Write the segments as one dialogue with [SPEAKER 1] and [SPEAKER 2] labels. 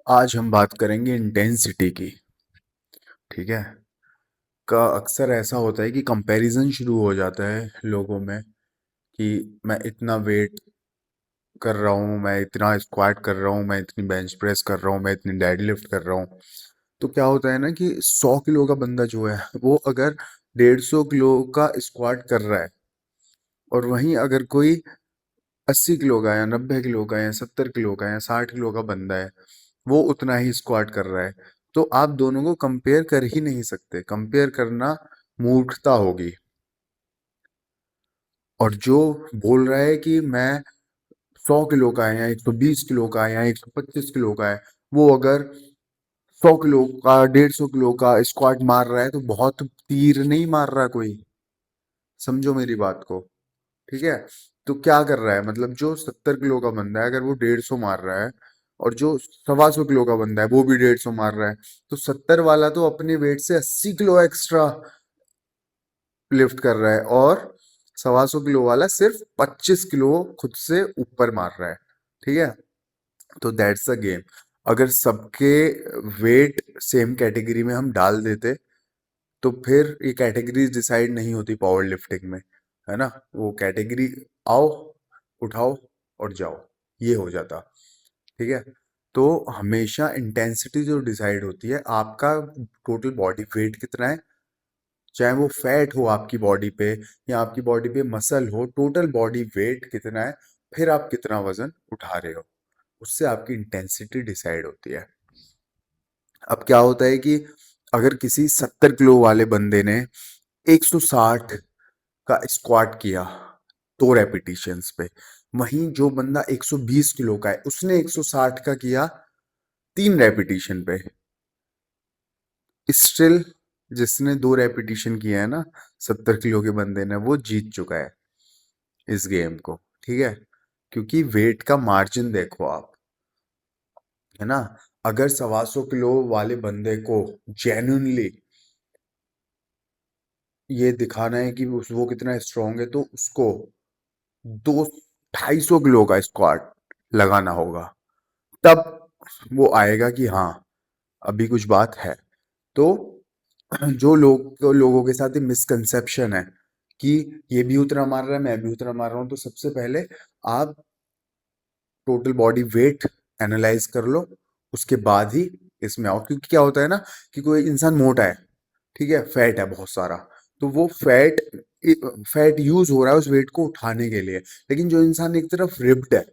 [SPEAKER 1] आज हम बात करेंगे इंटेंसिटी की। ठीक है। अक्सर ऐसा होता है कि कंपैरिजन शुरू हो जाता है लोगों में कि मैं इतना वेट कर रहा हूँ, मैं इतना स्क्वाट कर रहा हूँ, मैं इतनी बेंच प्रेस कर रहा हूँ, मैं इतनी डेडलिफ्ट कर रहा हूँ। तो क्या होता है ना कि 100 किलो का बंदा जो है वो अगर 150 किलो का स्क्वाट कर रहा है, और वहीं अगर कोई 80 किलो का या 90 किलो का या 70 किलो का या 60 किलो का बंदा है, वो उतना ही स्क्वाट कर रहा है, तो आप दोनों को कंपेयर कर ही नहीं सकते। कंपेयर करना मूर्खता होगी। और जो बोल रहा है कि मैं 100 किलो का है या 120 किलो का है या 125 किलो का है, वो अगर 100 किलो का 150 किलो का स्क्वाट मार रहा है तो बहुत तीर नहीं मार रहा कोई। समझो मेरी बात को। ठीक है। तो क्या कर रहा है, मतलब जो 70 किलो का बंदा है अगर वो 150 मार रहा है, और जो 125 किलो का बंदा है वो भी 150 मार रहा है, तो 70 वाला तो अपने वेट से 80 किलो एक्स्ट्रा लिफ्ट कर रहा है, और 125 किलो वाला सिर्फ 25 किलो खुद से ऊपर मार रहा है। ठीक है। तो दैट्स द गेम। अगर सबके वेट सेम कैटेगरी में हम डाल देते तो फिर ये कैटेगरीज डिसाइड नहीं होती पावर लिफ्टिंग में, है ना। वो कैटेगरी आओ, उठाओ और जाओ, ये हो जाता। ठीक है। तो हमेशा इंटेंसिटी जो डिसाइड होती है, आपका टोटल बॉडी वेट कितना है, चाहे वो फैट हो आपकी बॉडी पे या आपकी बॉडी पे मसल हो, टोटल बॉडी वेट कितना है, फिर आप कितना वजन उठा रहे हो, उससे आपकी इंटेंसिटी डिसाइड होती है। अब क्या होता है कि अगर किसी 70 किलो वाले बंदे ने 160 का स्क्वाट किया 2 रेपिटेशंस पे, वहीं जो बंदा 120 किलो का है उसने 160 का किया 3 रेपिटेशन पे, स्टिल जिसने 2 रेपिटेशन किया है ना 70 किलो के बंदे ने, वो जीत चुका है इस गेम को। ठीक है। क्योंकि वेट का मार्जिन देखो आप, है ना। अगर 125 किलो वाले बंदे को जेन्युइनली ये दिखाना है कि वो कितना स्ट्रांग है, तो उसको 200-250 किलो का स्क्वाट लगाना होगा, तब वो आएगा कि हाँ अभी कुछ बात है। तो जो लोगों के साथ मिसकंसेप्शन है कि ये भी उतना मार रहा है मैं भी उतना मार रहा हूँ, तो सबसे पहले आप टोटल बॉडी वेट एनालाइज कर लो, उसके बाद ही इसमें आओ। क्योंकि क्या होता है ना कि कोई इंसान मोटा है, ठीक है, फैट है बहुत सारा, तो वो फैट यूज हो रहा है उस वेट को उठाने के लिए, लेकिन जो इंसान एक तरफ रिब्ड है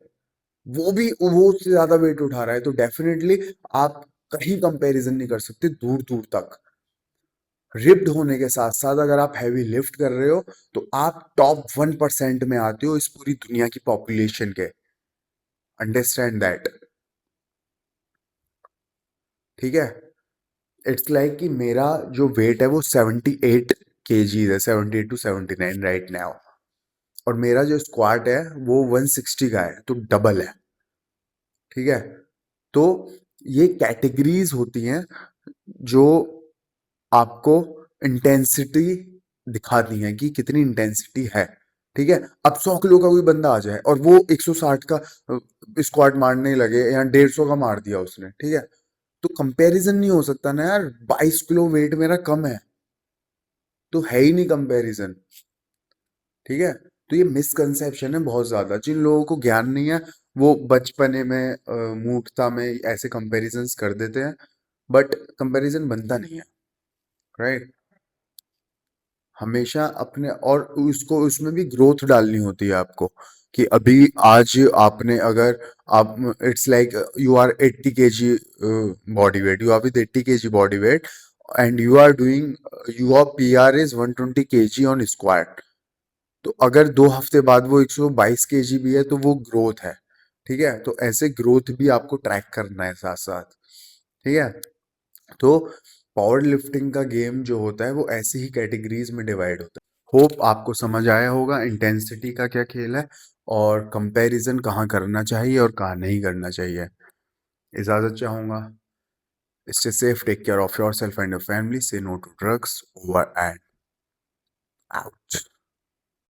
[SPEAKER 1] वो उससे ज्यादा वेट उठा रहा है, तो डेफिनेटली आप कहीं कंपैरिजन नहीं कर सकते दूर दूर तक। रिप्ड होने के साथ साथ अगर आप हैवी लिफ्ट कर रहे हो तो आप टॉप 1% में आते हो इस पूरी दुनिया की पॉपुलेशन के। Understand that. ठीक है। इट्स लाइक कि मेरा जो वेट है वो 78 kg है, 78 to 79 राइट नाउ, और मेरा जो स्क्वाट है वो 160 का है, तो डबल है। ठीक है। तो ये कैटेगरीज होती हैं जो आपको इंटेंसिटी दिखाती हैं कि कितनी इंटेंसिटी है। ठीक है। अब 100 किलो का कोई बंदा आ जाए और वो 160 का स्क्वाट मारने लगे या 150 का मार दिया उसने, ठीक है, तो कंपैरिजन नहीं हो सकता ना यार, 22 किलो वेट मेरा कम है, तो है ही नहीं कंपैरिजन। ठीक है। तो ये मिसकंसेप्शन है बहुत ज्यादा, जिन लोगों को ज्ञान नहीं है वो बचपने में मूर्खता में ऐसे कंपैरिजंस कर देते हैं, बट कंपैरिजन बनता नहीं है। राइट। हमेशा अपने, और उसको उसमें भी ग्रोथ डालनी होती है आपको, कि अभी आज आपने अगर आप, it's like you are 80 kg body weight, you are with 80 kg body weight and you are doing, your PR is 120 kg on squat, तो अगर 2 हफ्ते बाद वो 122 kg भी है तो वो ग्रोथ है। ठीक है। तो ऐसे ग्रोथ भी आपको ट्रैक करना है साथ साथ। ठीक है। तो पावर लिफ्टिंग का गेम जो होता है वो ऐसी ही कैटेगरीज में डिवाइड होता है। होप आपको समझ आया होगा इंटेंसिटी का क्या खेल है, और कंपैरिजन कहाँ करना चाहिए और कहाँ नहीं करना चाहिए। इजाजत चाहूंगा। Stay safe, take care of your self and your family, say no to drugs, over and out.